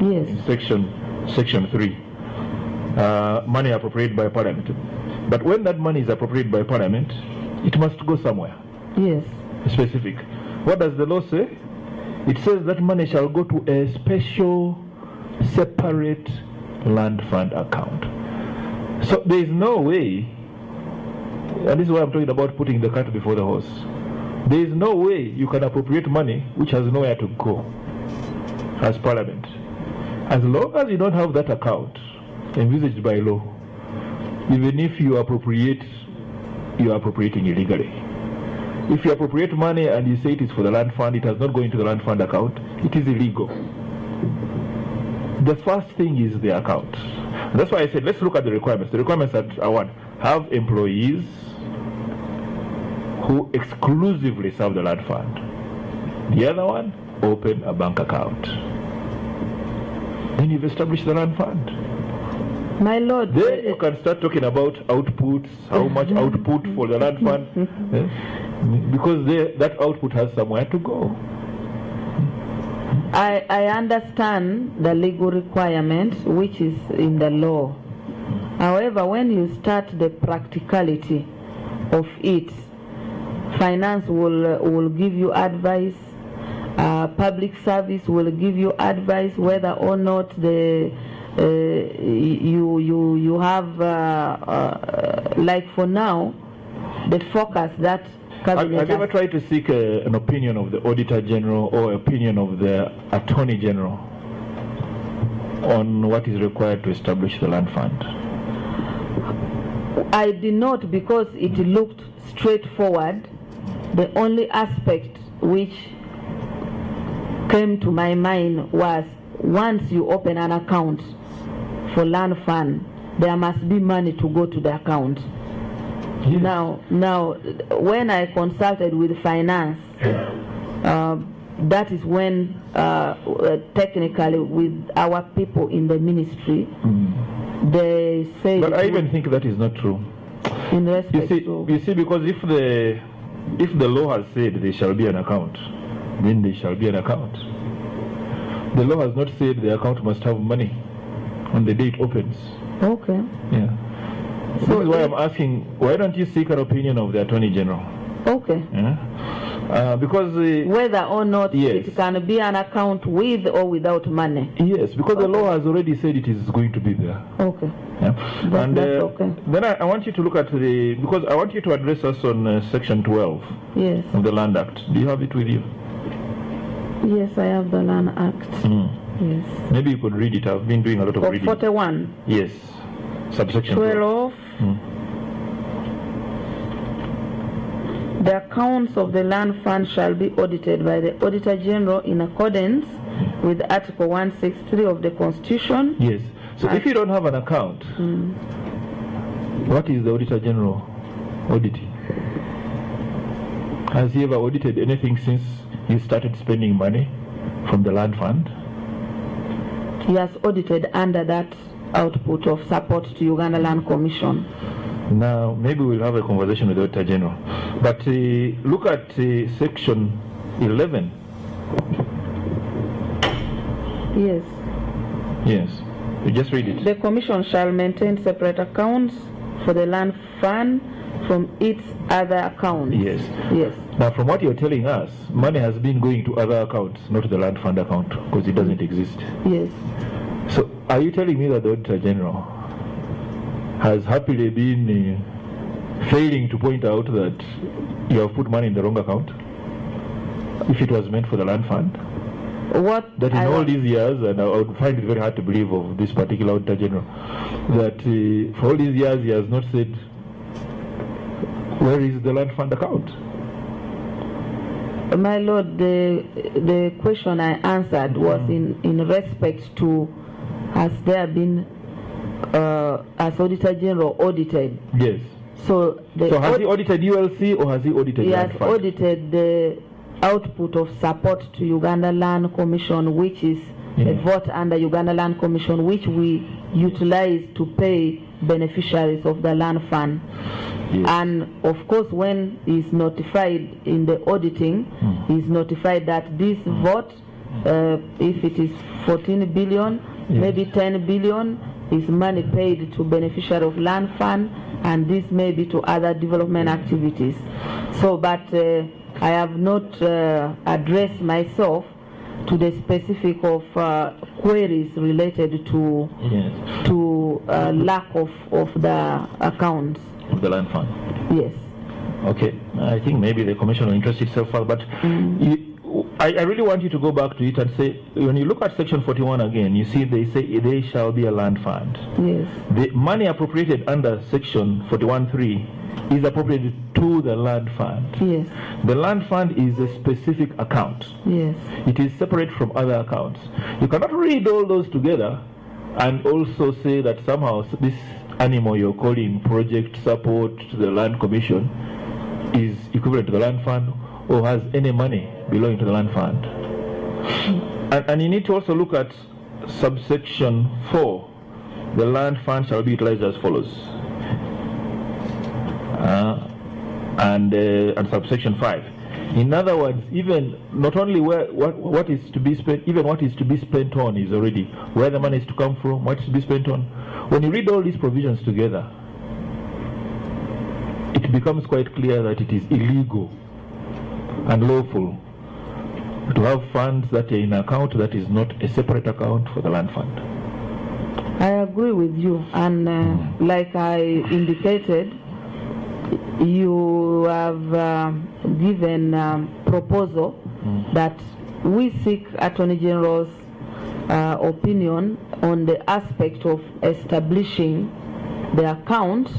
Yes. In section 3. Money appropriated by Parliament. But when that money is appropriated by Parliament, it must go somewhere. Yes. Specific. What does the law say? It says that money shall go to a special, separate land fund account. So there is no way, and this is why I'm talking about putting the cart before the horse. There is no way you can appropriate money which has nowhere to go as Parliament. As long as you don't have that account envisaged by law, even if you appropriate, you are appropriating illegally. If you appropriate money and you say it is for the land fund, it has not gone into the land fund account, it is illegal. The first thing is the account. And that's why I said, let's look at the requirements. The requirements are one, have employees who exclusively serve the land fund. The other one, open a bank account. Then you've established the land fund. My Lord. Then you can start talking about outputs, how much output for the land fund, because that output has somewhere to go. I understand the legal requirement which is in the law. However, when you start the practicality of it, finance will give you advice, public service will give you advice whether or not the you have like for now the focus that have you ever tried to seek an opinion of the Auditor General or opinion of the Attorney General on what is required to establish the land fund? I did not, because it looked straightforward. The only aspect which came to my mind was, once you open an account for land fund, there must be money to go to the account. Yes. Now, when I consulted with finance, that is when technically with our people in the ministry, they say. But I even think that is not true. In respect you see, because if the law has said there shall be an account, then there shall be an account. The law has not said the account must have money on the day it opens. Okay. Yeah. So this is why I'm asking, why don't you seek an opinion of the Attorney General? Okay. Yeah? Because whether or not yes, it can be an account with or without money. Yes, because the law has already said it is going to be there. Okay. Yeah. That's okay. Then I want you to look at because I want you to address us on section 12 yes, of the Land Act. Do you have it with you? Yes, I have the Land Act. Yes. Maybe you could read it. I've been doing a lot of reading. 41. Yes. Subsection 12. The accounts of the land fund shall be audited by the Auditor General in accordance with Article 163 of the Constitution. Yes. So if you don't have an account, what is the Auditor General auditing? Has he ever audited anything since he started spending money from the land fund? He has audited under that output of support to Uganda Land Commission. Now, maybe we'll have a conversation with the Auditor General. But look at section 11. Yes. Yes. You just read it. The Commission shall maintain separate accounts for the land fund from its other accounts. Yes. Yes. Now, from what you're telling us, money has been going to other accounts, not to the land fund account, because it doesn't exist. Yes. So, are you telling me that the Auditor General has happily been failing to point out that you have put money in the wrong account, if it was meant for the land fund? What that in all these years, and I would find it very hard to believe of this particular Auditor General, that for all these years he has not said, where is the land fund account? My Lord, the question I answered was in respect to, has there been, as Auditor General audited? Yes. So has he audited ULC or has he audited land fund? He has audited the output of support to Uganda Land Commission, which is a vote under Uganda Land Commission, which we utilize to pay beneficiaries of the land fund. Yes. And of course, when he's notified in the auditing, he's notified that this vote if it is 14 billion, maybe 10 billion is money paid to beneficiary of land fund, and this may be to other development activities. So, but I have not addressed myself to the specific of queries related to lack of the accounts of the land fund. Yes. Okay, I think maybe the commission will interest itself further, but I really want you to go back to it and say, when you look at section 41 again, you see they say there shall be a land fund. Yes. The money appropriated under section 41.3 is appropriated to the land fund. Yes. The land fund is a specific account. Yes. It is separate from other accounts. You cannot read all those together and also say that somehow this animal you're calling project support to the land commission is equivalent to the land fund or has any money belonging to the land fund. And you need to also look at subsection 4. The land fund shall be utilized as follows. And subsection 5. In other words, even not only what is to be spent, even what is to be spent on is already where the money is to come from, what is to be spent on. When you read all these provisions together, it becomes quite clear that it is illegal and lawful to have funds that are in an account that is not a separate account for the land fund. I agree with you, and like I indicated, you have given proposal that we seek Attorney General's opinion on the aspect of establishing the account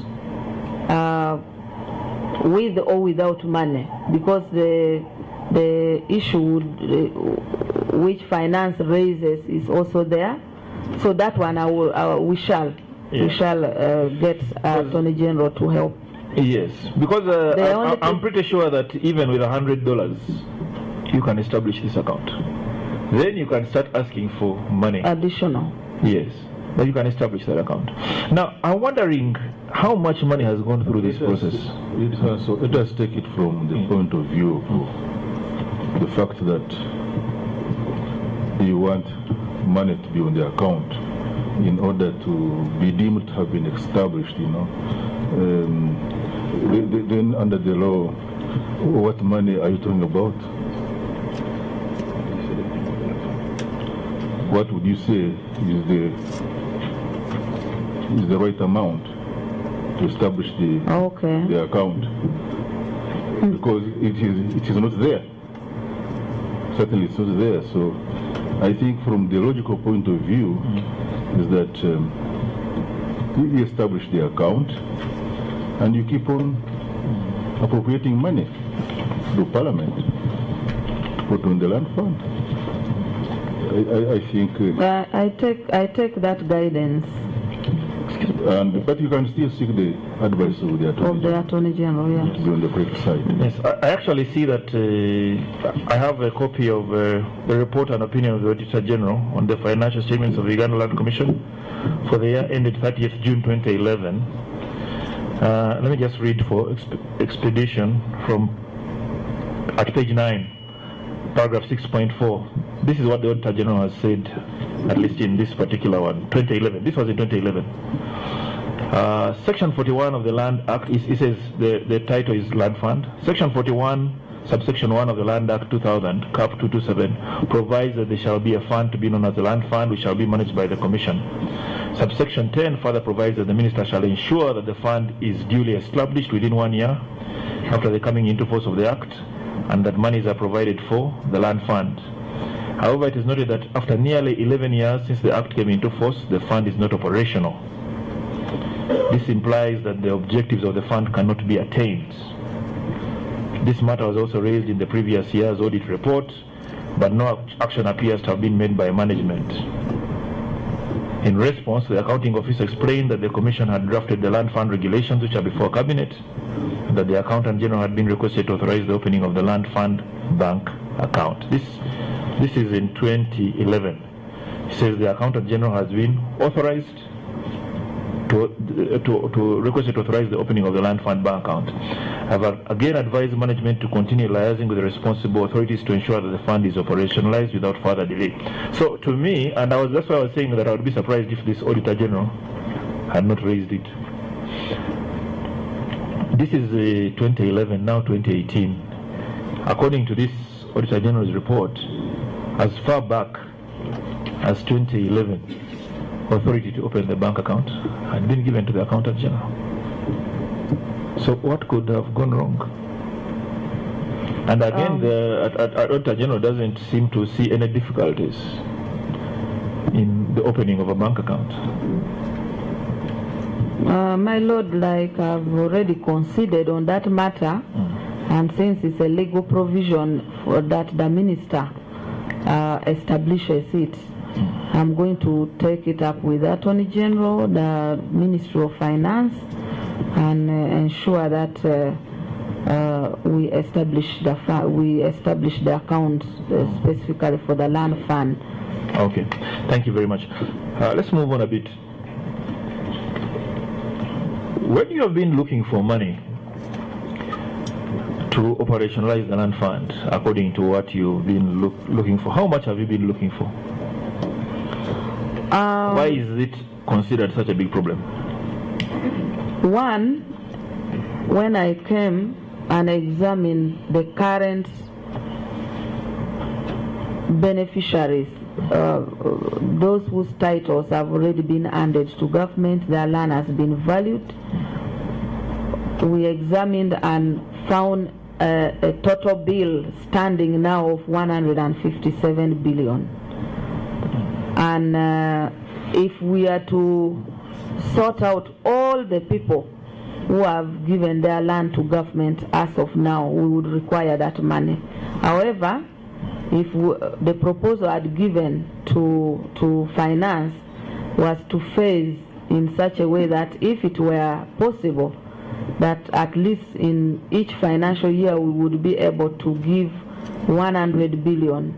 with or without money, because the issue which finance raises is also there. So that one we shall get Attorney General to help. Yes, because I'm pretty sure that even with $100 you can establish this account. Then you can start asking for money. Additional. Yes, then you can establish that account. Now, I'm wondering how much money has gone through this process. So let us take it from the point of view of the fact that you want money to be on the account in order to be deemed to have been established, then under the law, what money are you talking about? What would you say is the right amount to establish the account? Because it is not there. Certainly it's not there. So I think from the logical point of view is that you establish the account and you keep on appropriating money through Parliament to put on the land fund. I think I take that guidance. But you can still seek the advice of the Attorney General. Yeah. To be on the correct side. Yes, I actually see that I have a copy of the report and opinion of the Auditor General on the financial statements of the Uganda Land Commission for the year ended 30th June 2011. Let me just read for expedition from at page 9, paragraph 6.4. This is what the Auditor General has said, at least in this particular one, 2011. This was in 2011. Section 41 of the Land Act, it says the title is Land Fund. Section 41, subsection 1 of the Land Act 2000, Cap 227, provides that there shall be a fund to be known as the Land Fund, which shall be managed by the Commission. Subsection 10 further provides that the Minister shall ensure that the fund is duly established within 1 year after the coming into force of the Act, and that monies are provided for the Land Fund. However, it is noted that after nearly 11 years since the Act came into force, the fund is not operational. This implies that the objectives of the fund cannot be attained. This matter was also raised in the previous year's audit report, but no action appears to have been made by management. In response, the accounting officer explained that the Commission had drafted the land fund regulations which are before Cabinet, and that the Accountant General had been requested to authorize the opening of the land fund bank account. This is in 2011. It says the Accountant General has been authorized to to request to authorize the opening of the land fund bank account. I've again advised management to continue liaising with the responsible authorities to ensure that the fund is operationalized without further delay. So to me, and that's why I was saying that I would be surprised if this Auditor General had not raised it. This is 2011, now 2018. According to this Auditor General's report, as far back as 2011, authority to open the bank account had been given to the Accountant General. So what could have gone wrong? And again, the Auditor General doesn't seem to see any difficulties in the opening of a bank account. My Lord, like I've already considered on that matter, and since it's a legal provision for that the minister establishes it, I'm going to take it up with the Attorney General, the Ministry of Finance, and ensure that we establish the account specifically for the land fund. Okay, thank you very much. Let's move on a bit. When you have been looking for money to operationalize the land fund, according to what you've been looking for, how much have you been looking for? Why is it considered such a big problem? One, when I came and examined the current beneficiaries, those whose titles have already been handed to government, their land has been valued. We examined and found a total bill standing now of 157 billion. And if we are to sort out all the people who have given their land to government as of now, we would require that money. However, if the proposal had given to finance was to phase in such a way that if it were possible, that at least in each financial year we would be able to give 100 billion,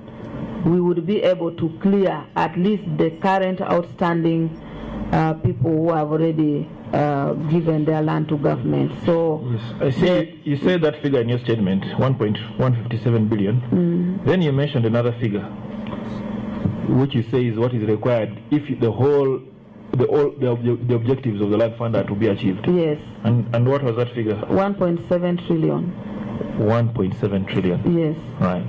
we would be able to clear at least the current outstanding people who have already given their land to government. So yes, I see you said that figure in your statement, 1.157 billion. Then you mentioned another figure, which you say is what is required if the objectives of the land fund are to be achieved. Yes. And what was that figure? 1.7 trillion. 1.7 trillion. Yes. Right.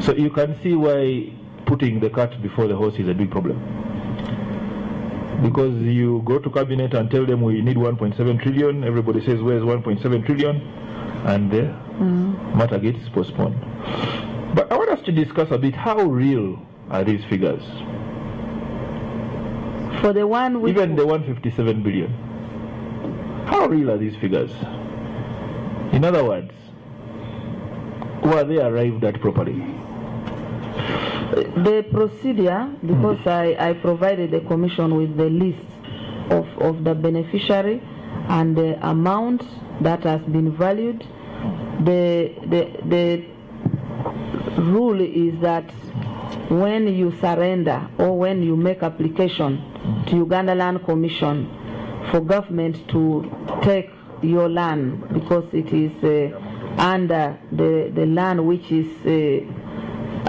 So you can see why putting the cart before the horse is a big problem. Because you go to cabinet and tell them we need 1.7 trillion, everybody says where's 1.7 trillion, and the matter gets postponed. But I want us to discuss a bit, how real are these figures? For the one with even the 157 billion, how real are these figures? In other words, were they arrived at properly? The procedure, because I provided the commission with the list of the beneficiary and the amount that has been valued. The rule is that when you surrender or when you make application to Uganda Land Commission for government to take your land, because it is under the land which is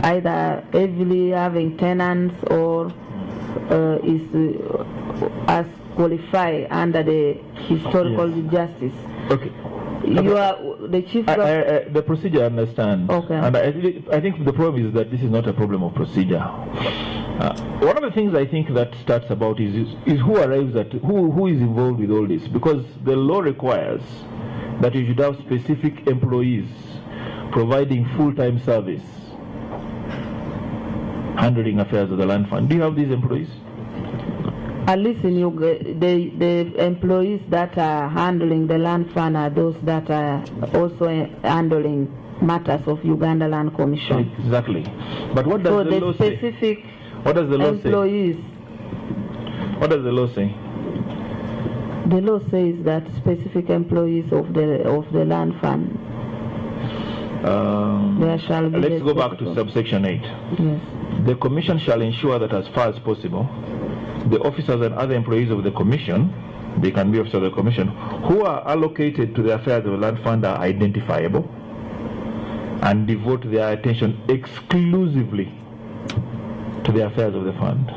either heavily having tenants or is as qualified under the historical justice. Okay. You are the chief. The procedure I understand. Okay. And I think the problem is that this is not a problem of procedure. One of the things I think that starts about is who arrives at who is involved with all this, because the law requires that you should have specific employees providing full-time service handling affairs of the land fund. Do you have these employees? At least in the employees that are handling the land fund are those that are also handling matters of Uganda Land Commission. Exactly. But what does the law say? Specific what does the law employees. say? What does the law say? The law says that specific employees of the land fund. There shall be. Let's go back to subsection 8. Yes. The Commission shall ensure that as far as possible, the officers and other employees of the Commission they can be officers of the commission, who are allocated to the affairs of the land fund are identifiable and devote their attention exclusively to the affairs of the fund.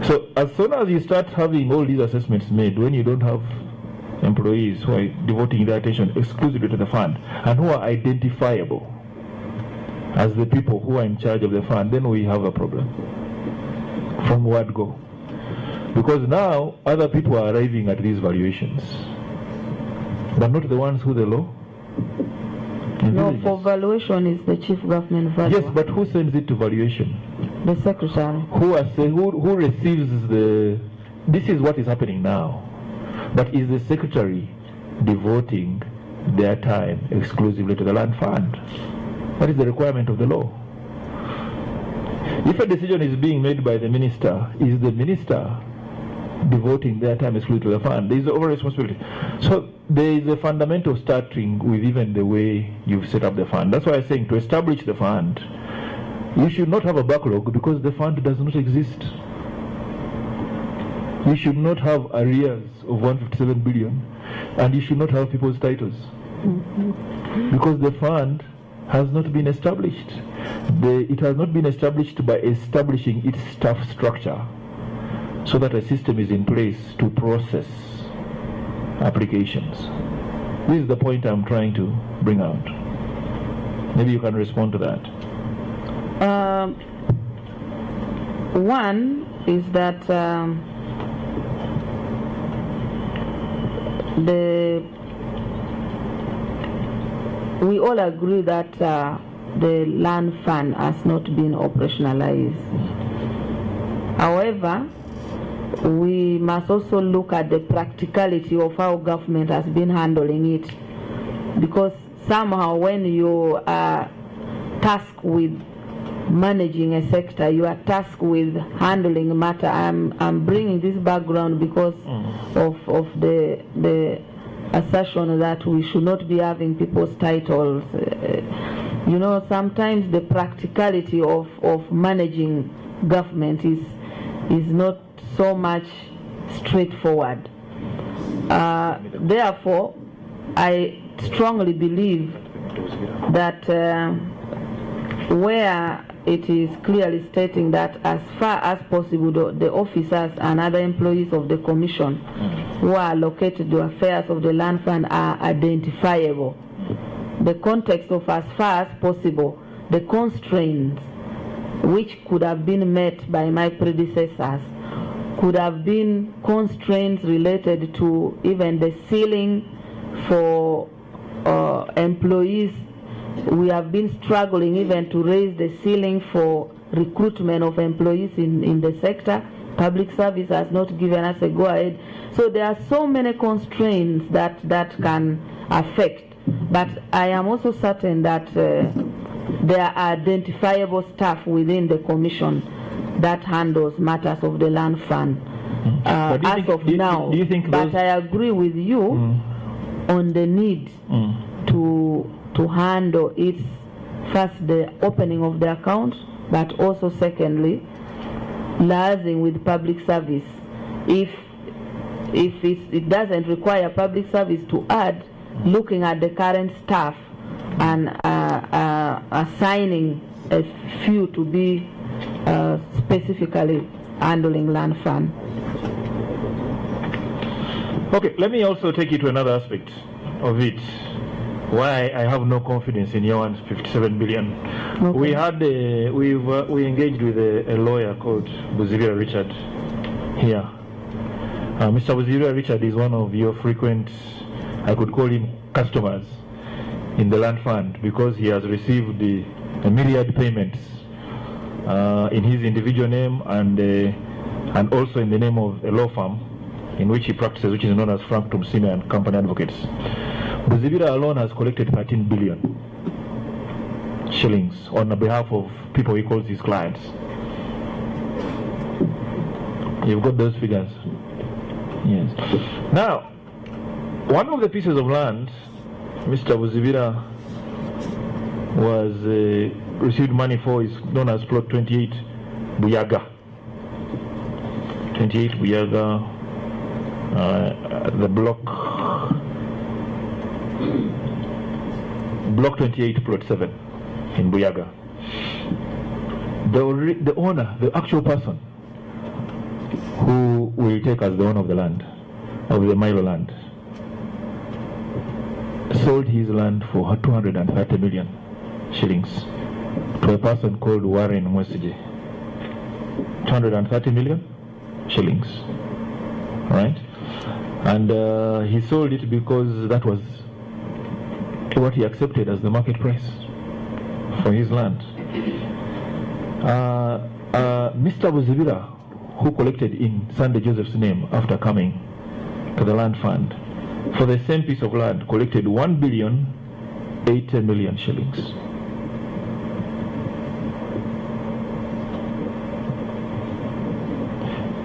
So as soon as you start having all these assessments made, when you don't have employees who are devoting their attention exclusively to the fund and who are identifiable as the people who are in charge of the fund, then we have a problem from word go. Because now other people are arriving at these valuations, but not the ones who the law. No, for valuation is the chief government valuer. Yes, but who sends it to valuation? The secretary. Who receives the... This is what is happening now. But is the secretary devoting their time exclusively to the land fund? What is the requirement of the law? If a decision is being made by the minister, is the minister devoting their time exclusively to the fund? There is over responsibility. So there is a fundamental starting with even the way you've set up the fund. That's why I'm saying to establish the fund, you should not have a backlog because the fund does not exist. You should not have arrears of 157 billion, and you should not have people's titles because the fund has not been established. It has not been established by establishing its staff structure so that a system is in place to process applications. This is the point I'm trying to bring out. Maybe you can respond to that. One is that we all agree that the land fund has not been operationalized. However, we must also look at the practicality of how government has been handling it, because somehow when you are tasked with managing a sector, you are tasked with handling a matter. I'm bringing this background because of the assertion that we should not be having people's titles. You know, sometimes the practicality of managing government is not so much straightforward. Therefore, I strongly believe that where it is clearly stating that as far as possible the officers and other employees of the commission who are allocated to affairs of the land fund are identifiable. The context of as far as possible, the constraints which could have been met by my predecessors could have been constraints related to even the ceiling for employees. We have been struggling even to raise the ceiling for recruitment of employees in the sector. Public service has not given us a go-ahead. So there are so many constraints that can affect. But I am also certain that there are identifiable staff within the commission that handles matters of the land fund as of now. But I agree with you on the need to handle it, first the opening of the account, but also secondly liaising with public service. If it doesn't require public service to add, looking at the current staff and assigning a few to be specifically handling land fund. Okay, let me also take you to another aspect of it. Why I have no confidence in your 157 billion. Okay. We had we engaged with a lawyer called Buzibira Richard here. Mr. Buzibira Richard is one of your frequent, I could call him, customers in the land fund because he has received a myriad payments in his individual name and also in the name of a law firm in which he practices, which is known as Frank Tumsime and Company Advocates. Buzibira alone has collected 13 billion shillings on behalf of people he calls his clients. You've got those figures. Yes. Now, one of the pieces of land Mr. Buzibira was received money for is known as plot 28 Buyaga. 28 Buyaga the block 28 plot 7 in Buyaga. The owner, the actual person who will take as the owner of the land, of the Milo land, sold his land for 230 million shillings to a person called Warren Mwesige. 230 million shillings, right? And he sold it because that was what he accepted as the market price for his land. Mr. Buzibira, who collected in Sunday Joseph's name after coming to the land fund, for the same piece of land collected 1,080 million shillings.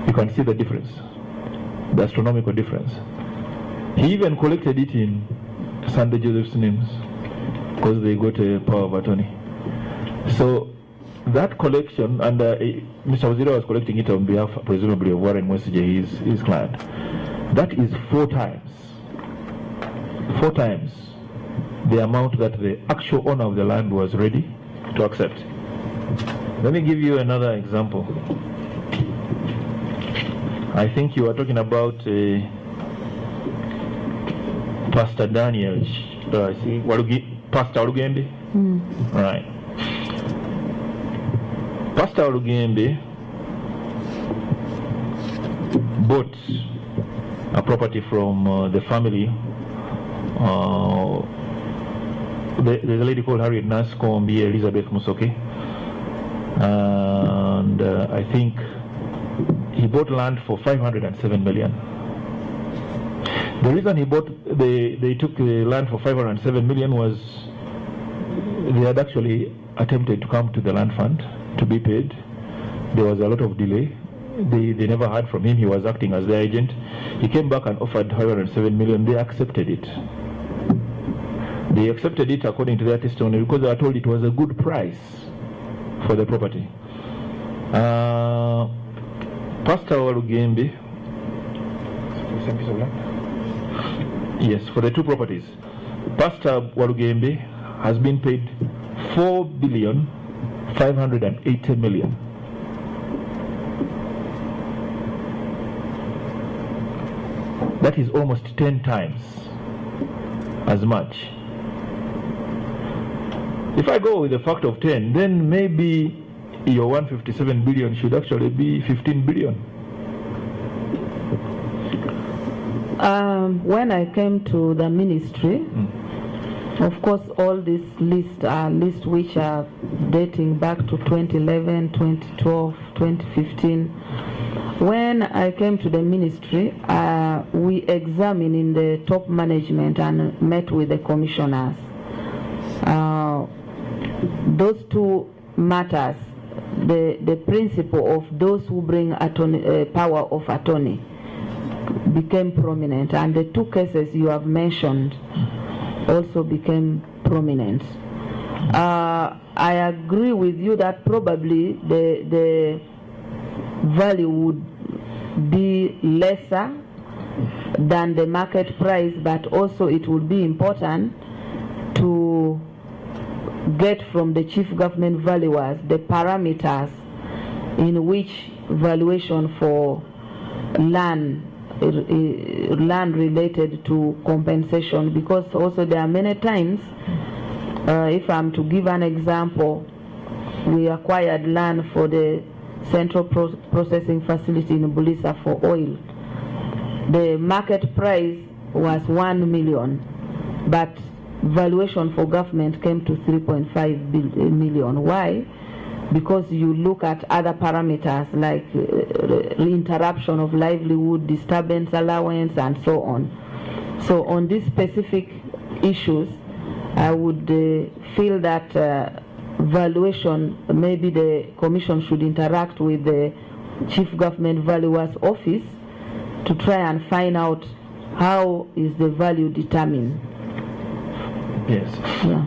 You can see the difference, the astronomical difference. He even collected it in Sunday Joseph's names because they got a power of attorney. So that collection, and Mr. Wazira was collecting it on behalf, presumably, of Warren Mwesige, his client. That is 4 times the amount that the actual owner of the land was ready to accept. Let me give you another example. I think you are talking about Pastor Daniel, Pastor Walugembe. Right. Pastor Walugembe bought a property from the family. There's a lady called Harriet Nascombe, Elizabeth Musoke, and I think he bought land for 507 million. The reason he bought, they took the land for 507 million was they had actually attempted to come to the land fund to be paid. There was a lot of delay. They never heard from him. He was acting as their agent. He came back and offered 507 million. They accepted it. They accepted it according to their testimony because they were told it was a good price for the property. Pastor Walugembe, yes, for the 2 properties, Pastor Walugembe has been paid 4,580 million. That is almost 10 times as much. If I go with a factor of 10, then maybe your 157 billion should actually be 15 billion. When I came to the ministry, of course, all these lists are lists which are dating back to 2011, 2012, 2015. When I came to the ministry, we examined in the top management and met with the commissioners. Those 2 matters, the principle of those who bring power of attorney became prominent, and the 2 cases you have mentioned also became prominent. I agree with you that probably the value would be lesser than the market price, but also it would be important to get from the chief government valuers the parameters in which valuation for land related to compensation, because also there are many times, if I'm to give an example, we acquired land for the central processing facility in Bulisa for oil. The market price was 1 million, but valuation for government came to 3.5 million. Why? Because you look at other parameters like interruption of livelihood, disturbance allowance, and so on. So on these specific issues, I would feel that valuation, maybe the commission should interact with the chief government valuer's office to try and find out how is the value determined. Yes. Yeah.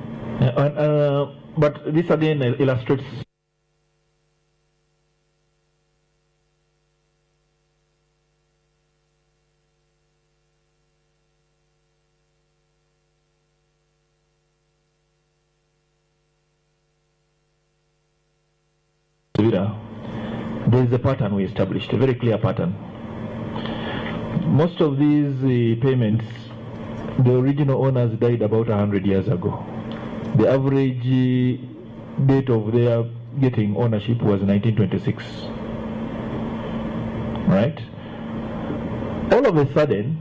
But this again illustrates there is a pattern we established, a very clear pattern. Most of these payments, the original owners died about 100 years ago. The average date of their getting ownership was 1926. Right? All of a sudden,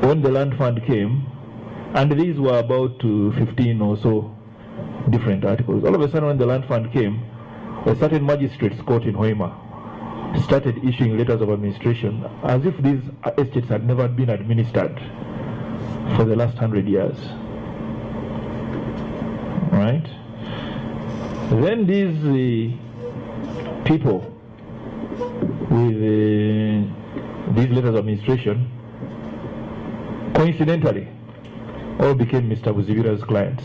when the land fund came, and these were about 15 or so different articles, all of a sudden when the land fund came, a certain magistrate's court in Hoima started issuing letters of administration as if these estates had never been administered for the last 100 years. Right? Then these people with these letters of administration, coincidentally, all became Mr. Buzibira's clients.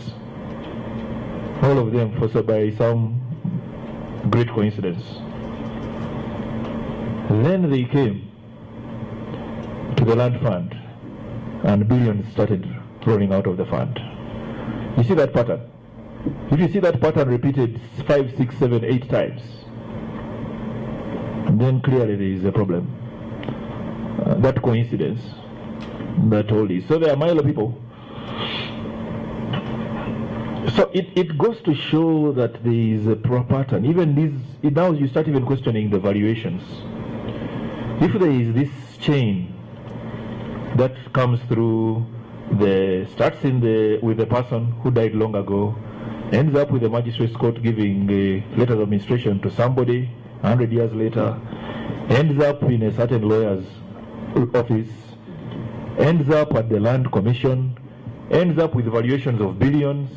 All of them, by some great coincidence. Then they came to the land fund and billions started rolling out of the fund. You see that pattern? If you see that pattern repeated 5, 6, 7, 8 times, then clearly there is a problem. That coincidence, that all is. So there are Milo people. So it goes to show that there is a pattern. Even these, now you start even questioning the valuations. If there is this chain that comes through, starts with the person who died long ago, ends up with the magistrate's court giving letters of administration to somebody 100 years later, ends up in a certain lawyer's office, ends up at the land commission, ends up with valuations of billions,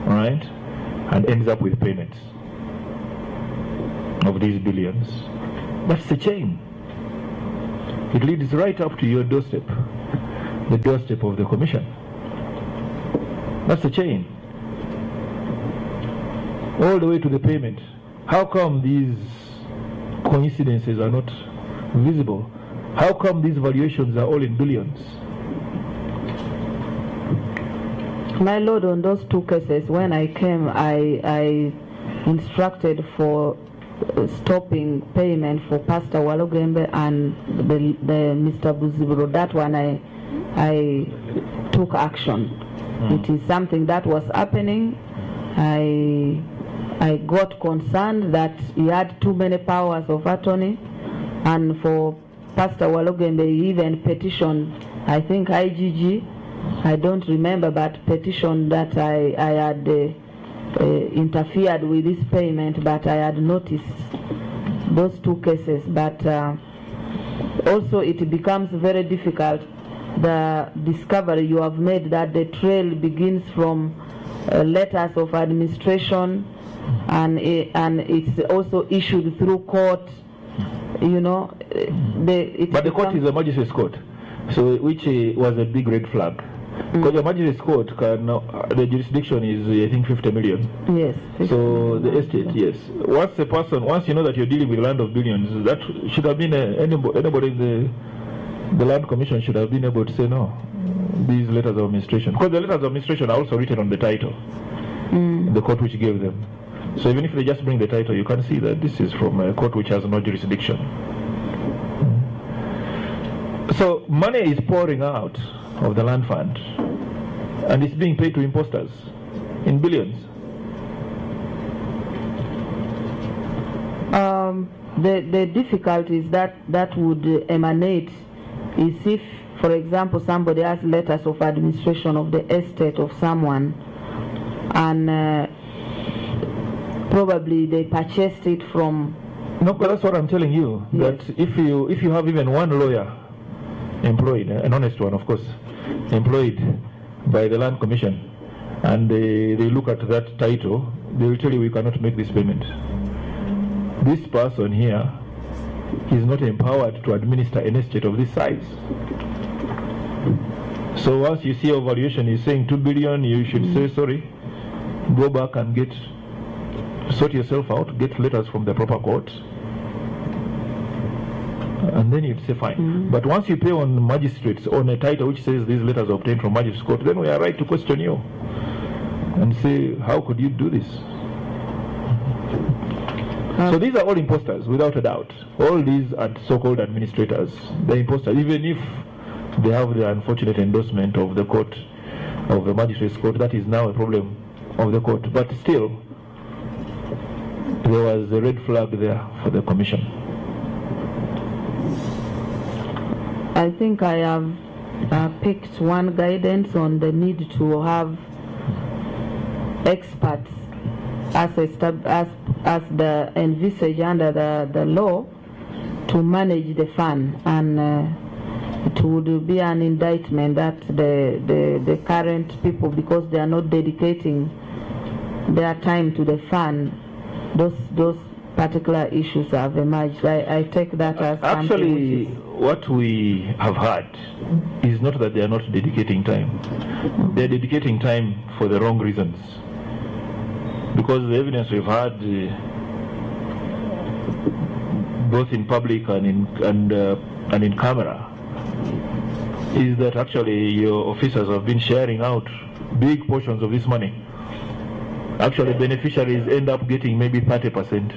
right? And ends up with payments of these billions. That's the chain. It leads right up to your doorstep, the doorstep of the commission. That's the chain. All the way to the payment. How come these coincidences are not visible? How come these valuations are all in billions? My Lord, on those two cases, when I came, I instructed for stopping payment for Pastor Walogembe and the Mr. Buzibiro. That one I took action. It is something that was happening. I got concerned that he had too many powers of attorney, and for Pastor Walogembe he even petitioned, I think IGG, I don't remember, but petitioned that I had interfered with this payment, but I had noticed those two cases. But also it becomes very difficult, the discovery you have made that the trail begins from letters of administration, and it's also issued through court, you know. But the court is a magistrate's court, so which was a big red flag. Because the magistrate's court can, the jurisdiction is I think 50 million. Yes. 50 so million. The estate, yes. Once you know that you're dealing with land of billions, that should have been anybody in the land commission should have been able to say no. These letters of administration, because the letters of administration are also written on the title, the court which gave them. So even if they just bring the title, you can see that this is from a court which has no jurisdiction. So money is pouring out of the land fund, and it's being paid to imposters in billions. The difficulties that would emanate is if, for example, somebody has letters of administration of the estate of someone, and probably they purchased it from. No, but that's what I'm telling you. Yes. That if you have even one lawyer employed, an honest one, of course, employed by the land commission, and they look at that title, they will tell you we cannot make this payment. This person here is not empowered to administer an estate of this size. So once you see your valuation is saying 2 billion, you should say sorry, go back and sort yourself out, get letters from the proper court, and then you'd say fine. But once you pay on magistrates on a title which says these letters are obtained from magistrates court, then we are right to question you and say, how could you do this? So these are all imposters, without a doubt. All these are so-called administrators. They're imposters, even if they have the unfortunate endorsement of the court, of the magistrate's court. That is now a problem of the court. But still, there was a red flag there for the commission. I think I have picked one guidance on the need to have experts as the envisaged under the law to manage the fund, and it would be an indictment that the current people, because they are not dedicating their time to the fund, those particular issues have emerged. I take that as actually what we have heard is not that they are not dedicating time. They are dedicating time for the wrong reasons. Because the evidence we've had, both in public and in camera, is that actually your officers have been sharing out big portions of this money. Actually, beneficiaries end up getting maybe 30%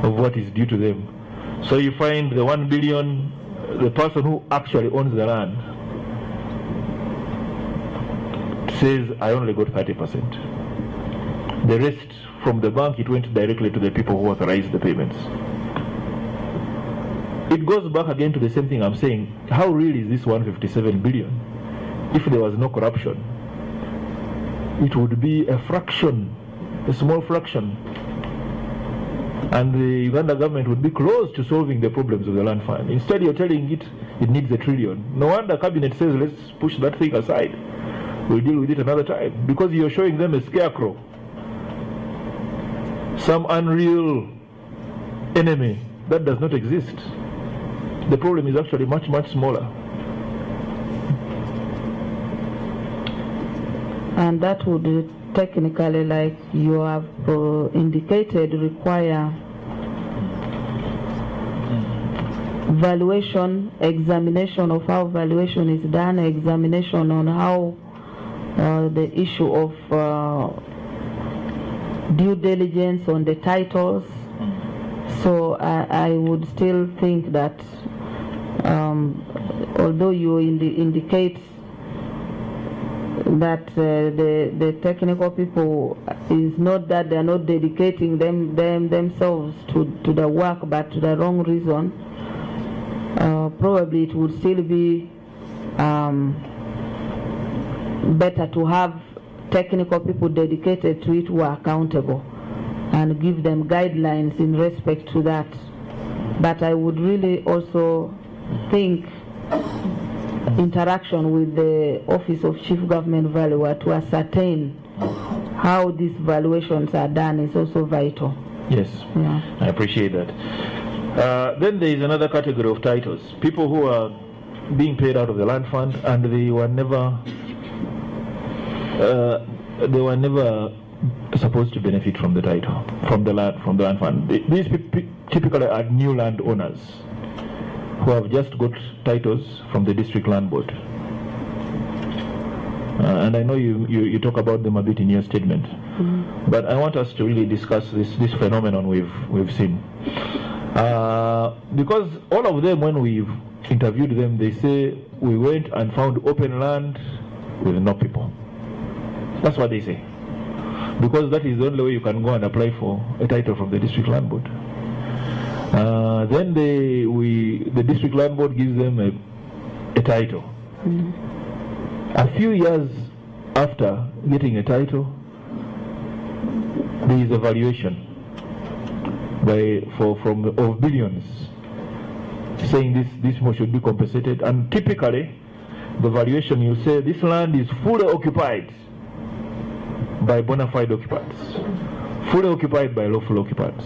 of what is due to them. So you find the 1 billion, the person who actually owns the land says, I only got 30%. The rest from the bank, it went directly to the people who authorized the payments. It goes back again to the same thing I'm saying. How real is this 157 billion? If there was no corruption, it would be a fraction, a small fraction. And the Uganda government would be close to solving the problems of the land fund. Instead, you're telling it needs $1 trillion. No wonder cabinet says, let's push that thing aside. We'll deal with it another time. Because you're showing them a scarecrow, some unreal enemy that does not exist. The problem is actually much, much smaller. And that would technically, like you have indicated, require valuation, examination of how valuation is done, examination on how the issue of due diligence on the titles. So I would still think that although you indicate that the technical people is not that they are not dedicating themselves to the work, but to the wrong reason, probably it would still be better to have technical people dedicated to it who are accountable and give them guidelines in respect to that. But I would really also think interaction with the Office of Chief Government Valuer to ascertain how these valuations are done is also vital. Yes, yeah. I appreciate that. Then there is another category of titles. People who are being paid out of the land fund and they were never supposed to benefit from the title, from the land fund. These typically are new land owners who have just got titles from the district land board. And I know you talk about them a bit in your statement, but I want us to really discuss this phenomenon we've seen. Because all of them, when we've interviewed them, they say we went and found open land with no people. That's what they say. Because that is the only way you can go and apply for a title from the district land board. Then the district land board gives them a title. A few years after getting a title, there is a valuation of billions, saying this should be compensated. And typically, the valuation, you say this land is fully occupied by bona fide occupants, fully occupied by lawful occupants.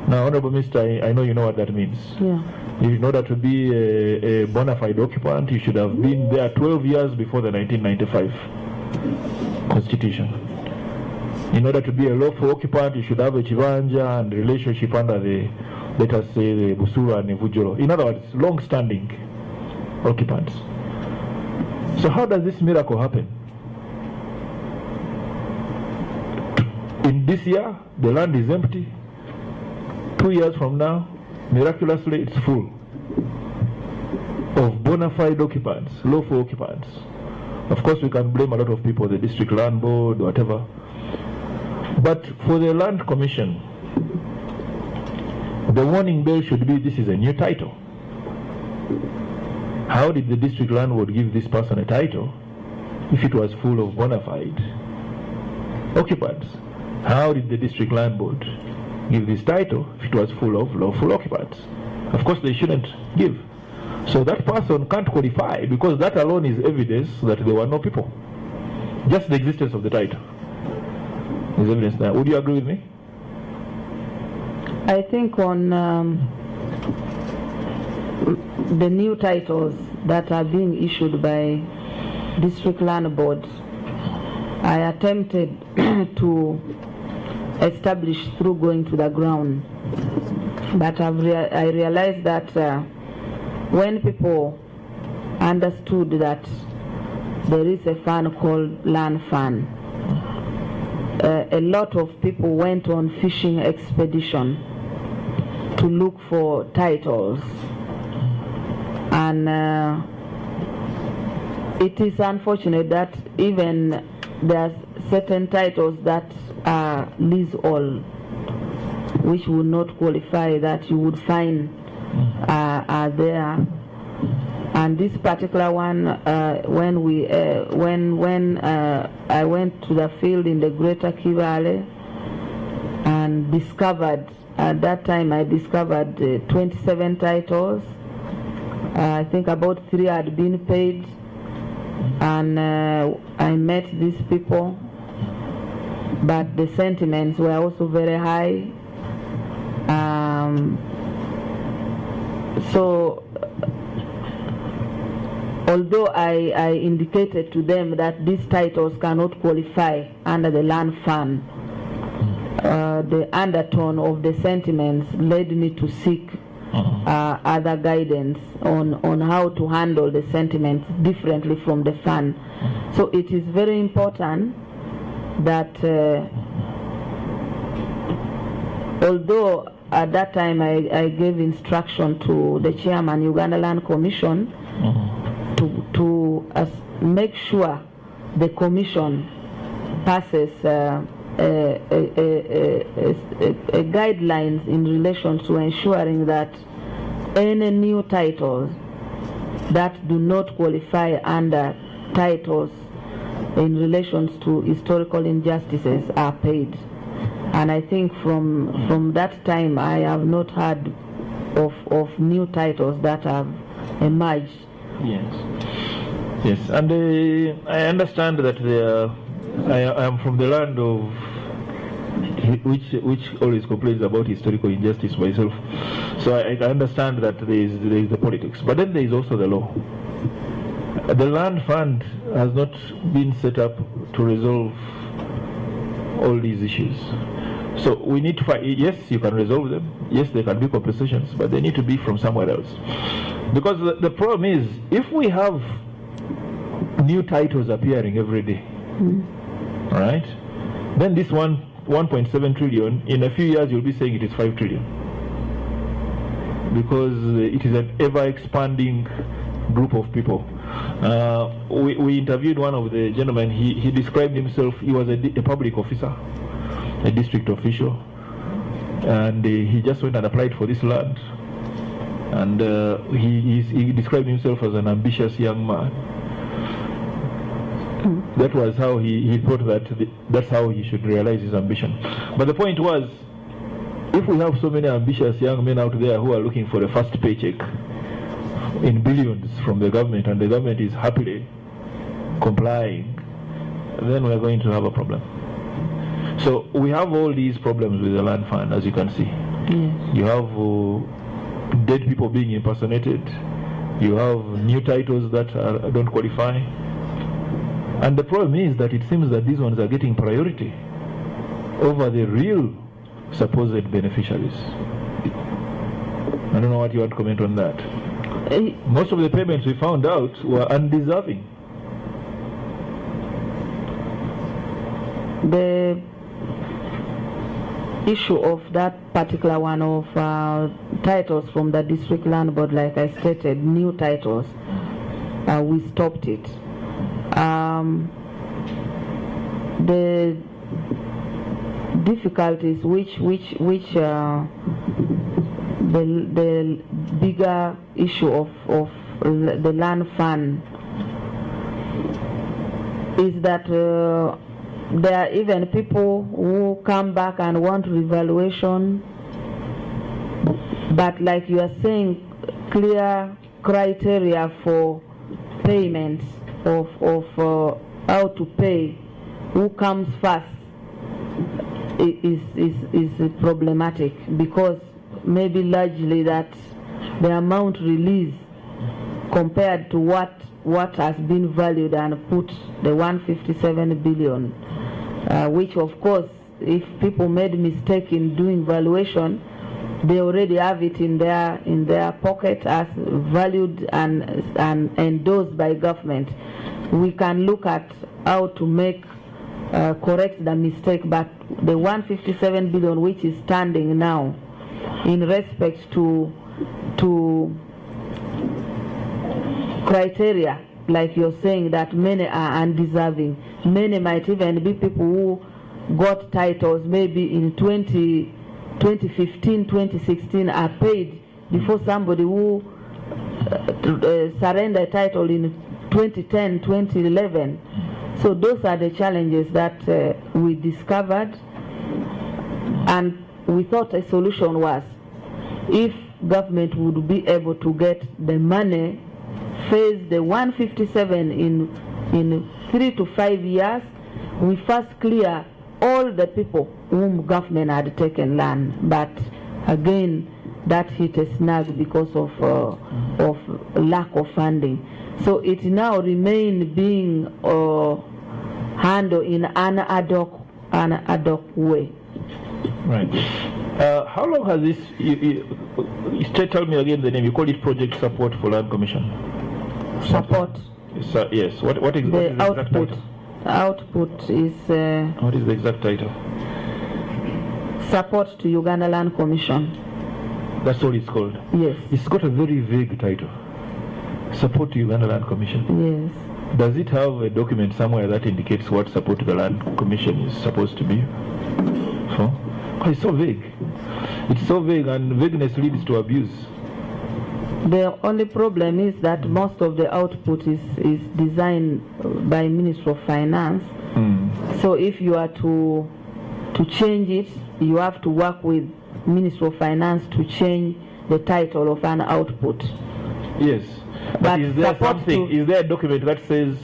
Now, Honorable Minister, I know you know what that means. Yeah. In order to be a bona fide occupant, you should have been there 12 years before the 1995 Constitution. In order to be a lawful occupant, you should have a chivanja and relationship under the, let us say, the Busura and Vujolo. In other words, long-standing occupants. So how does this miracle happen? In this year, the land is empty. 2 years from now, miraculously, it's full of bona fide occupants, lawful occupants. Of course, we can blame a lot of people, the district land board, whatever. But for the land commission, the warning bell should be, this is a new title. How did the district land board give this person a title if it was full of bona fide occupants? How did the district land board give this title if it was full of lawful occupants? Of course, they shouldn't give. So that person can't qualify, because that alone is evidence that there were no people. Just the existence of the title is evidence there. Would you agree with me? I think on the new titles that are being issued by district land boards, I attempted to establish through going to the ground, but I realized that when people understood that there is a fund called Land Fund, a lot of people went on fishing expedition to look for titles, and it is unfortunate that even there are certain titles that are leasehold, which would not qualify, that you would find are there. And this particular one, when I went to the field in the Greater Kivale and discovered, at that time I discovered 27 titles. I think about 3 had been paid, and I met these people, but the sentiments were also very high. So although I indicated to them that these titles cannot qualify under the land fund, the undertone of the sentiments led me to seek other guidance on how to handle the sentiments differently from the fund. So it is very important that although at that time I gave instruction to the chairman, Uganda Land Commission, to make sure the commission passes guidelines in relation to ensuring that any new titles that do not qualify under titles in relation to historical injustices are paid. And I think from that time I have not heard of new titles that have emerged. Yes. Yes, and I understand that I am from the land of which always complains about historical injustice myself. So I understand that there is the politics, but then there is also the law. The land fund has not been set up to resolve all these issues. So we need to find, yes, you can resolve them. Yes, there can be compensations, but they need to be from somewhere else. Because the problem is, if we have new titles appearing every day, right? Then this 1.7 trillion, in a few years you'll be saying it is 5 trillion. Because it is an ever-expanding group of people. We interviewed one of the gentlemen. He described himself, he was a public officer, a district official, and he just went and applied for this land. And he described himself as an ambitious young man. That was how he thought that that's how he should realize his ambition. But the point was, if we have so many ambitious young men out there who are looking for a first paycheck in billions from the government, and the government is happily complying, then we're going to have a problem. So we have all these problems with the land fund, as you can see. Yes. You have dead people being impersonated. You have new titles that don't qualify. And the problem is that it seems that these ones are getting priority over the real supposed beneficiaries. I don't know what you want to comment on that. Most of the payments we found out were undeserving. issue of that particular one of titles from the district land board, like I stated, new titles, we stopped it. The difficulties which the bigger issue of the land fund is that there are even people who come back and want revaluation, but like you are saying, clear criteria for payments of how to pay, who comes first, is problematic, because maybe largely that the amount released compared to what has been valued and put the 157 billion, which of course, if people made mistake in doing valuation, they already have it in their pocket as valued and endorsed by government. We can look at how to make correct the mistake, but the 157 billion which is standing now in respect to criteria, like you're saying, that many are undeserving. Many might even be people who got titles maybe in 2015, 2016 are paid before somebody who surrendered title in 2010, 2011. So those are the challenges that we discovered, and we thought a solution was, if government would be able to get the money, phase the 157 in 3 to 5 years, we first clear all the people whom government had taken land. But again, that hit a snag because of lack of funding. So it now remains being handled in an ad hoc way. Right. How long has this? Tell me again the name. You call it Project Support for Land Commission. Support. Yes. What is the exact title? Output is. What is the exact title? Support to Uganda Land Commission. That's all it's called. Yes. It's got a very vague title. Support to Uganda Land Commission. Yes. Does it have a document somewhere that indicates what support to the Land Commission is supposed to be for? Oh, it's so vague. It's so vague, and vagueness leads to abuse. The only problem is that most of the output is designed by Ministry of Finance. So if you are to change it, you have to work with Ministry of Finance to change the title of an output. Yes. But is there something? Is there a document that says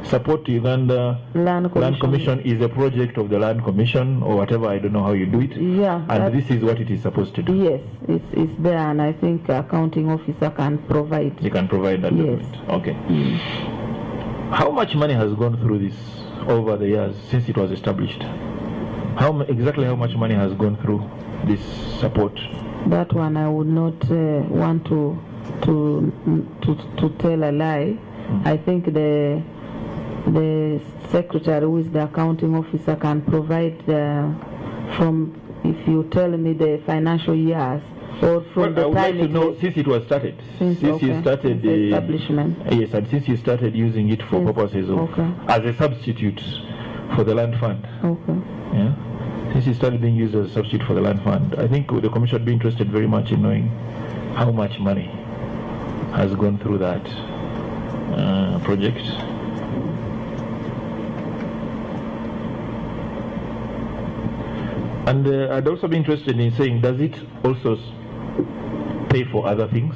support to Uganda Land Commission is a project of the Land Commission or whatever? I don't know how you do it. Yeah. And this is what it is supposed to do. Yes, it's there, and I think accounting officer can provide. You can provide that document. Okay. How much money has gone through this over the years since it was established? Exactly how much money has gone through this support? That one I would not want to tell a lie. I think the secretary, who is the accounting officer, can provide from, if you tell me the financial years or from the time. I would like to know since it was started. Since you started the establishment. Yes, and since you started using it for purposes of as a substitute for the land fund. Okay. Yeah. Since it started being used as a substitute for the land fund, I think the commission would be interested very much in knowing how much money has gone through that project. And I'd also be interested in saying, does it also pay for other things?